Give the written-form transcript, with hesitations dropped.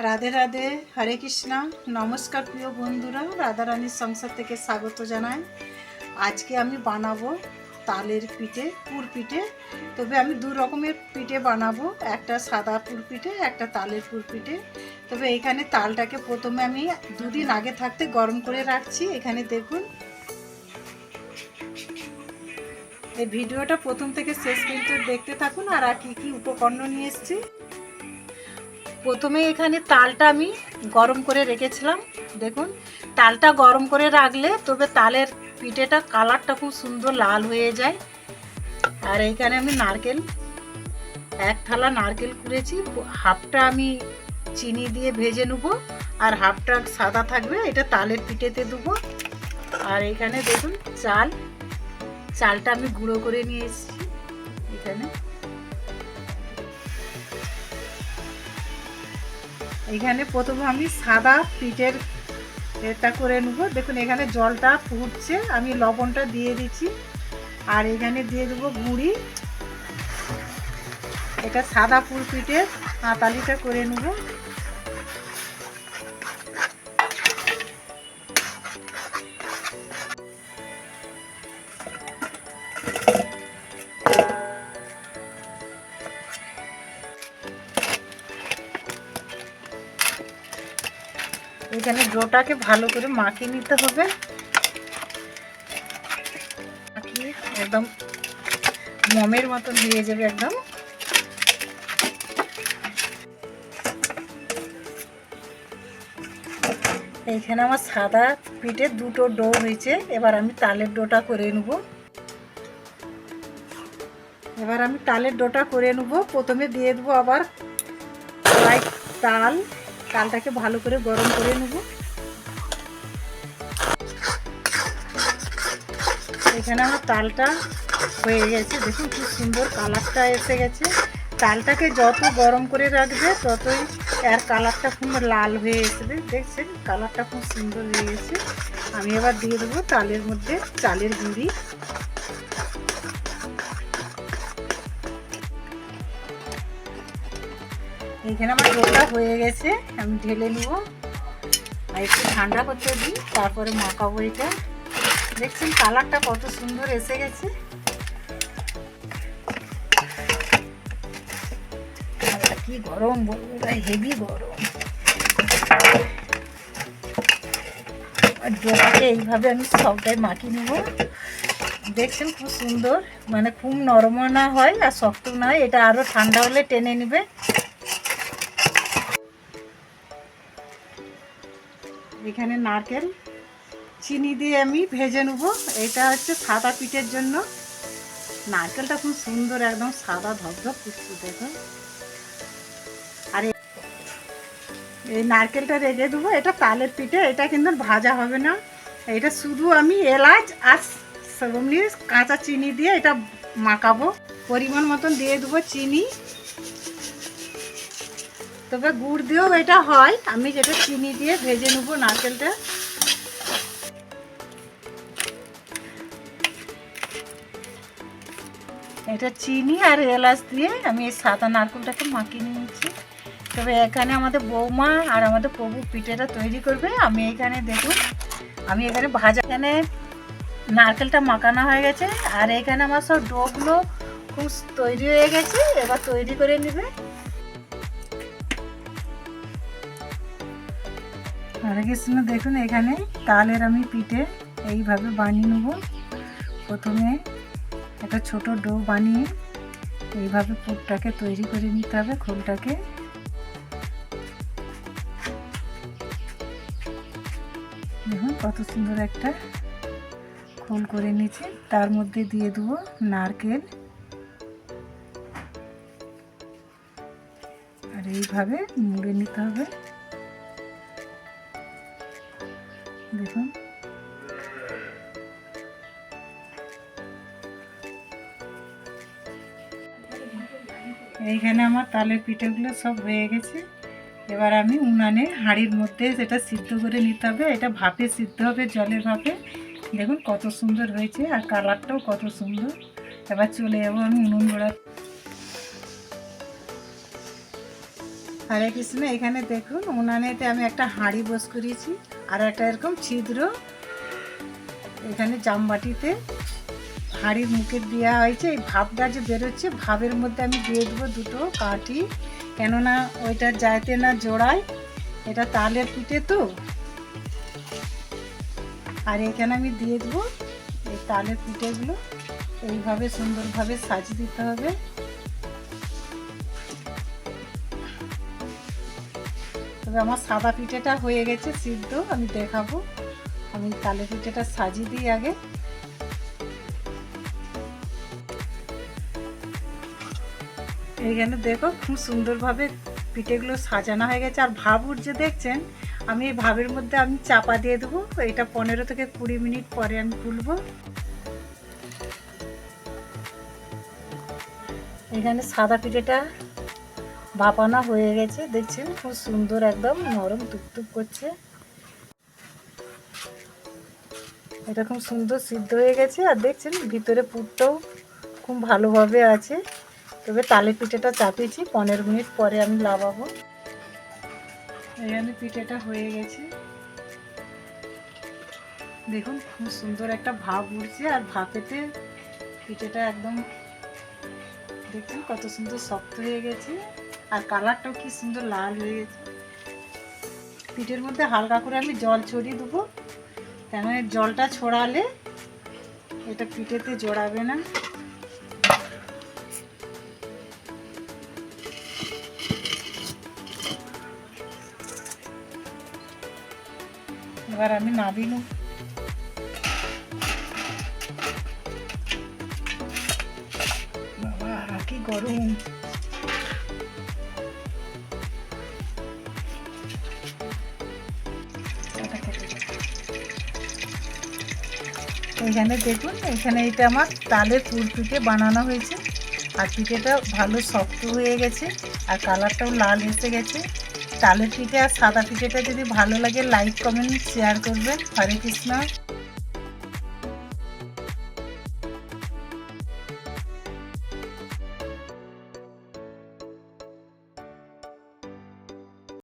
রাধে রাধে, হরে কৃষ্ণা। নমস্কার প্রিয় বন্ধুরা, রাধারানীর সংসার থেকে স্বাগত জানাই। আজকে আমি বানাবো তালের পিঠে, পুর পিঠে। তবে আমি দু রকমের পিঠে বানাবো, একটা সাদা পুর পিঠে, একটা তালের পুর পিঠে। তবে এখানে তালটাকে প্রথমে আমি দুদিন আগে থাকতে গরম করে রাখছি। এখানে দেখুন, এই ভিডিওটা প্রথম থেকে শেষ পর্যন্ত দেখতে থাকুন আর কি কি উপকরণ নিয়ে এসেছি। প্রথমে এখানে তালটা আমি গরম করে রেখেছিলাম। দেখুন, তালটা গরম করে রাখলে তবে তালের পিঠেটা কালারটা খুব সুন্দর লাল হয়ে যায়। আর এইখানে আমি নারকেল, এক থালা নারকেল কুড়েছি, হাফটা আমি চিনি দিয়ে ভেজে নেব আর হাফটা সাদা থাকবে, এটা তালের পিঠেতে দেবো। আর এখানে দেখুন চালটা আমি গুঁড়ো করে নিয়ে এসেছি। এখানে প্রথমে আমি সাদা পিঠের এটা করে নেবো। দেখুন এখানে জলটা ফুটছে, আমি লবণটা দিয়ে দিচ্ছি আর এখানে দিয়ে দেবো গুঁড়ি। এটা সাদা পুর পিঠের হাতালিটা করে নেবো। এখানে ডোটাকে ভালো করে মাখিয়ে নিতে হবে, মাখিয়ে একদম মমের মতন হয়ে যাবে একদম। এইখানে আমার সাদা পিঠে দুটো ডো হয়েছে, এবার আমি তালের ডোটা করে নেব। প্রথমে দিয়ে দেবো আবার কড়াই তালটাকে ভালো করে গরম করে নেব। এখানে আমার তালটা হয়ে গেছে, দেখুন খুব সুন্দর কালারটা এসে গেছে। তালটাকে যত গরম করে রাখবে ততই এর কালারটা খুব লাল হয়ে আসবে। দেখছেন কালারটা খুব সুন্দর হয়ে গেছে। আমি এবার দিয়ে দেবো তালের মধ্যে চালের গুঁড়ি। এইখানে আমার ডোটা হয়ে গেছে, আমি ঢেলে নেব আর একটু ঠান্ডা করতে দিই, তারপরে মাখাবো এটা। দেখছেন কালারটা কত সুন্দর এসে গেছে। কি গরম বন্ধুরা, হেভি গরম। ডোটাকে এইভাবে আমি সবটাই মাখিয়ে নেব। দেখছেন খুব সুন্দর, মানে খুব নরম না হয় আর শক্ত না হয়, এটা আরও ঠান্ডা হলে টেনে নেবে। এখানে নারকেল চিনি দিয়ে আমি ভেজে নেব। এটা হচ্ছে সাদা পিঠের জন্য। নারকেলটা খুব সুন্দর একদম সাদা ধপধপ করছে দেখুন। আর এই নারকেলটা রেখে দেবো, এটা তালের পিঠে, এটা কিন্তু ভাজা হবে না। এটা শুধু আমি এলাচ আর এমনি কাঁচা চিনি দিয়ে এটা মাখাবো। পরিমাণ মতন দিয়ে দেবো চিনি, তবে গুড় দিয়েও এটা হয়। আমি যেটা চিনি দিয়ে ভেজে নেবো নারকেলটা। এটা চিনি আর এলাচ দিয়ে আমি এই সাদা নারকেলটাকে মাখিয়ে নিয়েছি। তবে এখানে আমাদের বৌমা আর আমাদের প্রভু পিঠেটা তৈরি করবে। আমি এখানে দেখুন, আমি এখানে এখানে নারকেলটা মাখানো হয়ে গেছে আর এখানে আমার সব ডোগুলো খুব তৈরি হয়ে গেছে। এবার তৈরি করে নেবে। হরে কৃষ্ণ। দেখুন এখানে তালের আমি পিঠে এইভাবে বানিয়ে নেব। প্রথমে একটা ছোট ডো বানিয়ে এইভাবে পুরটাকে তৈরি করে নিতে হবে। খোলটাকে দেখুন কত সুন্দর একটা খোল করে নিয়েছি। তার মধ্যে দিয়ে দেবো নারকেল আর এইভাবে মুড়ে নিতে হবে। দেখুন এইখানে আমার তালের পিঠেগুলো সব হয়ে গেছে। এবার আমি উনানে হাঁড়ির মধ্যে সেটা সিদ্ধ করে নিতে হবে। এটা ভাপে সিদ্ধ হবে, জলের ভাপে। দেখুন কত সুন্দর হয়েছে আর কালারটাও কত সুন্দর। এবার চলে যাবো আমি উনুন গোড়া। হরে কৃষ্ণ। এখানে দেখুন উনানেতে আমি একটা হাঁড়ি বস করিয়েছি, আর একটা এরকম ছিদ্র এখানে জামবাটিতে হাঁড়ির মুখে দেওয়া হয়েছে। এই ভাপটা যে বেরোচ্ছে, ভাবের মধ্যে আমি দিয়ে দেবো দুটো কাঠি, কেননা ওইটা যাইতে না জোড়ায়, এটা তালের পিঠে তো। আর এখানে আমি দিয়ে দেবো এই তালের পিঠেগুলো, এইভাবে সুন্দরভাবে সাজিয়ে দিতে হবে। তবে আমার সাদা পিঠেটা হয়ে গেছে সিদ্ধ, আমি দেখাবো। আমি তালের পিঠেটা সাজিয়ে দিই আগে। এইখানে দেখো খুব সুন্দরভাবে পিঠেগুলো সাজানো হয়ে গেছে। আর ভাব উঠছে দেখছেন, আমি এই ভাবের মধ্যে আমি চাপা দিয়ে দেবো। এটা 15 থেকে 20 মিনিট পরে আমি খুলবো। এখানে সাদা পিঠেটা ভাপানো হয়ে গেছে, দেখছেন খুব সুন্দর একদম নরম টুকটুক করছে। এটা খুব সুন্দর সিদ্ধ হয়ে গেছে। আর দেখছেন ভিতরে পুরটাও খুব ভালোভাবে আছে। তবে তালের পিঠেটা চাপিয়েছি, 15 মিনিট পরে আমি লাগাবো। এখানে পিঠেটা হয়ে গেছে, দেখুন খুব সুন্দর একটা ভাপ উঠছে। আর ভাপেতে পিঠেটা একদম দেখছেন কত সুন্দর শক্ত হয়ে গেছে, আর কালারটাও কি সুন্দর লাল হয়ে গেছে। পিঠের মধ্যে হালকা করে আমি জল ছড়িয়ে দেবো, কেন জলটা ছড়ালে এটা পিঠেতে জড়াবে না। এবার আমি নাবিয়ে নেব। বাবা কি গরম! এখানে দেখুন, এখানে এটা আমার তালের পুর পিঠে বানানো হয়েছে। আর পিঠেটা ভালো শক্ত হয়ে গেছে, আর কালারটাও লাল এসে গেছে। তালের পিঠে আর সাদা পিঠেটা যদি ভালো লাগে লাইক কমেন্ট শেয়ার করবেন। হরে কৃষ্ণ।